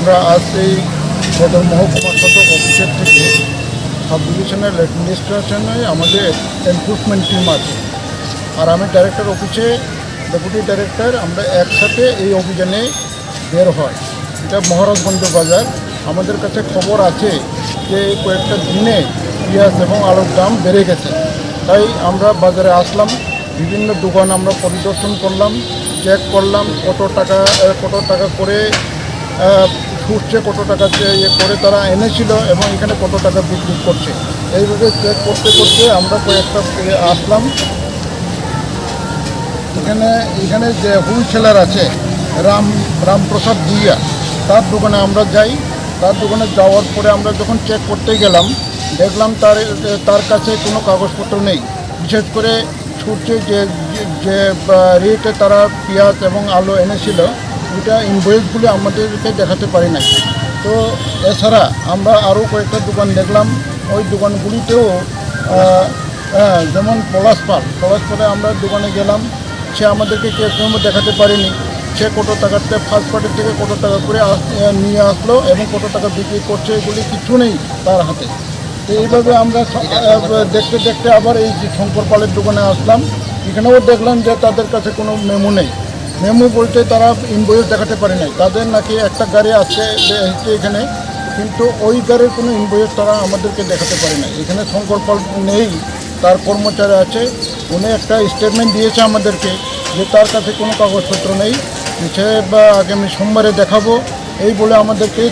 আমরা আজ এই সদর মহকুমা সদর অফিসের থেকে সাব ডিভিশনাল অ্যাডমিনিস্ট্রেশনে আমাদের এনফোর্সমেন্ট টিম আছে, আর আমি ডাইরেক্টর অফিসে ডেপুটি ডাইরেক্টর। আমরা একসাথে এই অভিযানে বের হয়। এটা মহারাজগঞ্জ বাজার। আমাদের কাছে খবর আছে যে কয়েকটা দিনে পেঁয়াজ এবং আলুর দাম বেড়ে গেছে, তাই আমরা বাজারে আসলাম। বিভিন্ন দোকান আমরা পরিদর্শন করলাম, চেক করলাম কত টাকা করে ছুটছে, কত টাকা করে তারা এনেছিল এবং এখানে কত টাকা বিক্রি করছে। এইভাবে চেক করতে করতে আমরা কয়েকটা আসলাম। এখানে যে হোলসেলার আছে রামপ্রসাদ ভুইয়া, তার দোকানে আমরা যাই। তার দোকানে যাওয়ার পরে আমরা যখন চেক করতে গেলাম, দেখলাম তার কাছে কোনো কাগজপত্র নেই। বিশেষ করে ছুটছে যে রেটে তারা পেঁয়াজ এবং আলু এনেছিল, ওইটা ইনভয়েসগুলি আমাদেরকে দেখাতে পারি নাই। তো এছাড়া আমরা আরও কয়েকটা দোকান দেখলাম। ওই দোকানগুলিতেও যেমন পলাশপাড়ে আমরা দোকানে গেলাম, সে আমাদেরকে কেউ দেখাতে পারেনি। সে কত টাকাতে ফার্স্ট পার্টির থেকে কত টাকা করে নিয়ে আসলো এবং কত টাকা বিক্রি করছে, এগুলি কিছু নেই তার হাতে। তো এইভাবে আমরা দেখতে দেখতে আবার এই যে শঙ্কর পালের দোকানে আসলাম। এখানেও দেখলাম যে তাদের কাছে কোনো মেমো নেই। মেমো বলতে তারা ইনভয়েস দেখাতে পারে নাই। তাদের নাকি একটা গাড়ি আছে এখানে, কিন্তু ওই গাড়ির কোনো ইনভয়েস তারা আমাদেরকে দেখাতে পারে নাই। এখানে শঙ্কর পাল নেই, তার কর্মচারী আছে। উনি একটা স্টেটমেন্ট দিয়েছে আমাদেরকে যে তার কাছে কোনো কাগজপত্র নেই, সে আগামী সোমবারে দেখাবো এই বলে আমাদেরকে